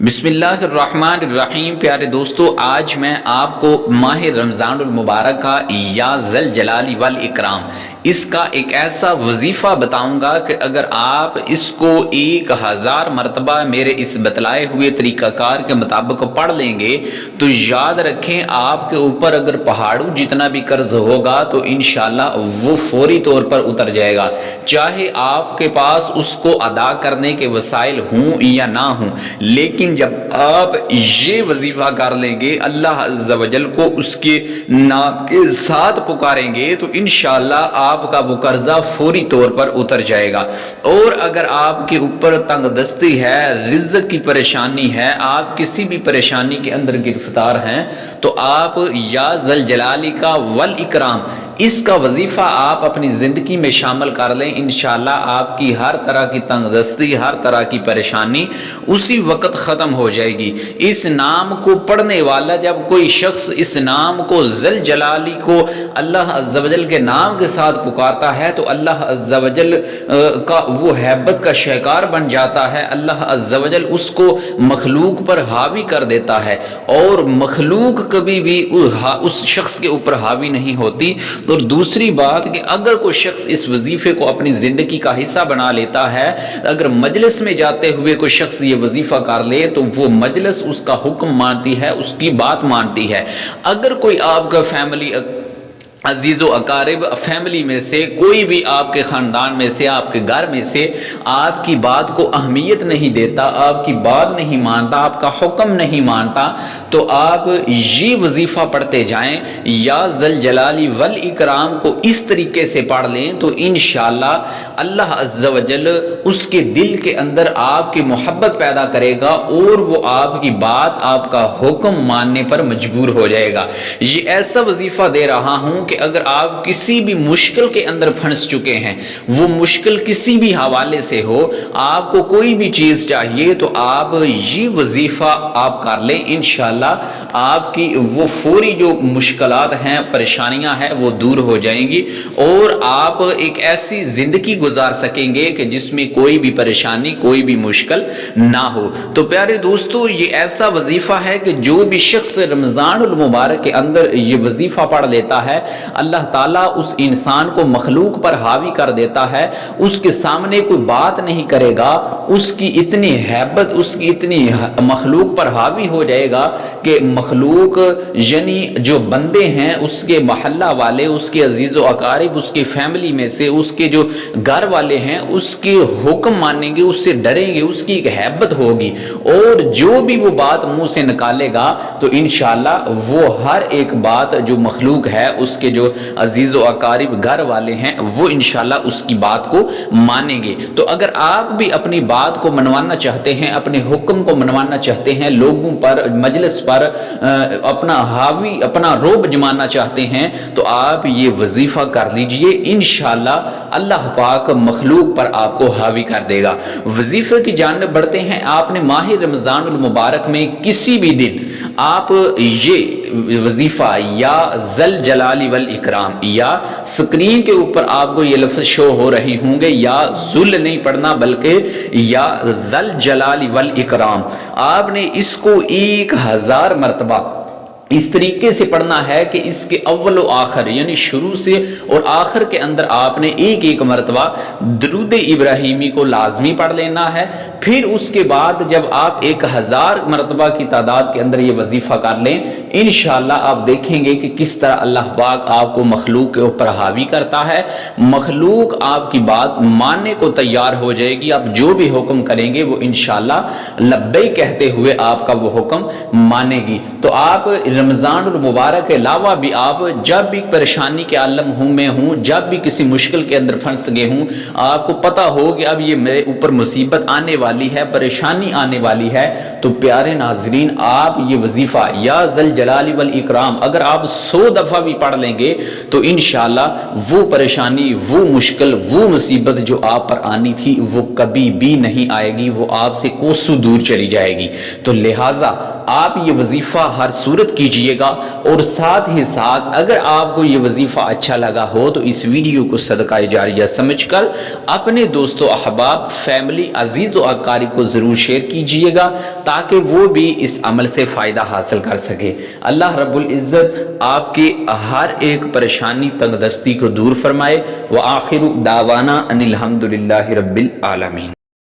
بسم اللہ الرحمن الرحیم۔ پیارے دوستو، آج میں آپ کو ماہ رمضان المبارک کا یا ذل جلال والاکرام اس کا ایک ایسا وظیفہ بتاؤں گا کہ اگر آپ اس کو 1000 مرتبہ میرے اس بتلائے ہوئے طریقہ کار کے مطابق پڑھ لیں گے تو یاد رکھیں آپ کے اوپر اگر پہاڑوں جتنا بھی قرض ہوگا تو انشاءاللہ وہ فوری طور پر اتر جائے گا، چاہے آپ کے پاس اس کو ادا کرنے کے وسائل ہوں یا نہ ہوں۔ لیکن جب آپ یہ وظیفہ کر لیں گے، اللہ عز و جل کو اس کے نام کے ساتھ پکاریں گے تو انشاءاللہ آپ کا وہ قرضہ فوری طور پر اتر جائے گا۔ اور اگر آپ کے اوپر تنگ دستی ہے، رزق کی پریشانی ہے، آپ کسی بھی پریشانی کے اندر گرفتار ہیں تو آپ یا ذل جلالی کا والاکرام اس کا وظیفہ آپ اپنی زندگی میں شامل کر لیں، انشاءاللہ آپ کی ہر طرح کی تنگ دستی، ہر طرح کی پریشانی اسی وقت ختم ہو جائے گی۔ اس نام کو پڑھنے والا جب کوئی شخص اس نام کو ذل جلالی کو اللہ عز و جل کے نام کے ساتھ پکارتا ہے تو اللہ عز و جل کا وہ ہیبت کا شکار بن جاتا ہے، اللہ عز و جل اس کو مخلوق پر حاوی کر دیتا ہے، اور مخلوق کبھی بھی اس شخص کے اوپر حاوی نہیں ہوتی۔ اور دوسری بات کہ اگر کوئی شخص اس وظیفے کو اپنی زندگی کا حصہ بنا لیتا ہے، اگر مجلس میں جاتے ہوئے کوئی شخص یہ وظیفہ کر لے تو وہ مجلس اس کا حکم مانتی ہے، اس کی بات مانتی ہے۔ اگر کوئی آپ کا فیملی عزیز و اقارب فیملی میں سے کوئی بھی آپ کے خاندان میں سے، آپ کے گھر میں سے آپ کی بات کو اہمیت نہیں دیتا، آپ کی بات نہیں مانتا، آپ کا حکم نہیں مانتا، تو آپ یہ وظیفہ پڑھتے جائیں، یا ذل جلالی والاکرام کو اس طریقے سے پڑھ لیں تو انشاءاللہ اللہ عز و جل اس کے دل کے اندر آپ کی محبت پیدا کرے گا اور وہ آپ کی بات، آپ کا حکم ماننے پر مجبور ہو جائے گا۔ یہ ایسا وظیفہ دے رہا ہوں کہ اگر آپ کسی بھی مشکل کے اندر پھنس چکے ہیں، وہ مشکل کسی بھی حوالے سے ہو، آپ کو کوئی بھی چیز چاہیے تو آپ یہ وظیفہ آپ کر لیں، انشاءاللہ آپ کی وہ فوری جو مشکلات ہیں، پریشانیاں ہیں، وہ دور ہو جائیں گی اور آپ ایک ایسی زندگی گزار سکیں گے کہ جس میں کوئی بھی پریشانی، کوئی بھی مشکل نہ ہو۔ تو پیارے دوستو، یہ ایسا وظیفہ ہے کہ جو بھی شخص رمضان المبارک کے اندر یہ وظیفہ پڑھ لیتا ہے، اللہ تعالیٰ اس انسان کو مخلوق پر حاوی کر دیتا ہے، اس کے سامنے کوئی بات نہیں کرے گا، اس کی اتنی ہیبت، اس کی اتنی مخلوق پر حاوی ہو جائے گا کہ مخلوق یعنی جو بندے ہیں، اس کے محلہ والے، اس کے عزیز و اقارب، اس کے فیملی میں سے اس کے جو گھر والے ہیں، اس کے حکم مانیں گے، اس سے ڈریں گے، اس کی ایک ہیبت ہوگی، اور جو بھی وہ بات منہ سے نکالے گا تو انشاءاللہ وہ ہر ایک بات جو مخلوق ہے، اس کے جو عزیز و اقارب گھر والے ہیں، وہ انشاءاللہ اس کی بات کو مانیں گے۔ تو اگر آپ بھی اپنی بات کو منوانا چاہتے ہیں، اپنے حکم کو منوانا چاہتے ہیں، لوگوں پر، مجلس پر اپنا حاوی، اپنا روب جمانا چاہتے ہیں تو آپ یہ وظیفہ کر لیجئے، انشاءاللہ اللہ پاک مخلوق پر آپ کو حاوی کر دے گا۔ وظیفے کی جانب بڑھتے ہیں۔ آپ نے ماہ رمضان المبارک میں کسی بھی دن آپ یہ وظیفہ یا ذل جلالی والاکرام، یا سکرین کے اوپر آپ کو یہ لفظ شو ہو رہی ہوں گے، یا ذل نہیں پڑھنا بلکہ یا ذل جلالی والاکرام، آپ نے اس کو 1000 مرتبہ اس طریقے سے پڑھنا ہے کہ اس کے اول و آخر یعنی شروع سے اور آخر کے اندر آپ نے ایک مرتبہ درود ابراہیمی کو لازمی پڑھ لینا ہے۔ پھر اس کے بعد جب آپ 1000 مرتبہ کی تعداد کے اندر یہ وظیفہ کر لیں، انشاءاللہ آپ دیکھیں گے کہ کس طرح اللہ پاک آپ کو مخلوق کے اوپر حاوی کرتا ہے، مخلوق آپ کی بات ماننے کو تیار ہو جائے گی، آپ جو بھی حکم کریں گے وہ انشاءاللہ لبیک کہتے ہوئے آپ کا وہ حکم مانے گی۔ تو آپ رمضان المبارک کے علاوہ بھی آپ جب بھی پریشانی کے عالم میں ہوں، جب بھی کسی مشکل کے اندر پھنس گئے ہوں، آپ کو پتہ ہو کہ اب یہ میرے اوپر مصیبت آنے والی ہے، پریشانی آنے والی ہے، تو پیارے ناظرین آپ یہ وظیفہ یا ذل جلالی والاکرام اگر آپ 100 دفعہ بھی پڑھ لیں گے تو انشاءاللہ وہ پریشانی، وہ مشکل، وہ مصیبت جو آپ پر آنی تھی وہ کبھی بھی نہیں آئے گی، وہ آپ سے کوسوں دور چلی جائے گی۔ تو لہٰذا آپ یہ وظیفہ ہر صورت کیجئے گا، اور ساتھ ہی ساتھ اگر آپ کو یہ وظیفہ اچھا لگا ہو تو اس ویڈیو کو صدقہ جاریہ سمجھ کر اپنے دوست و احباب، فیملی، عزیز و اقارب کو ضرور شیئر کیجئے گا تاکہ وہ بھی اس عمل سے فائدہ حاصل کر سکے۔ اللہ رب العزت آپ کی ہر ایک پریشانی، تنگ دستی کو دور فرمائے۔ وآخر دعوانا ان الحمدللہ رب العالمین۔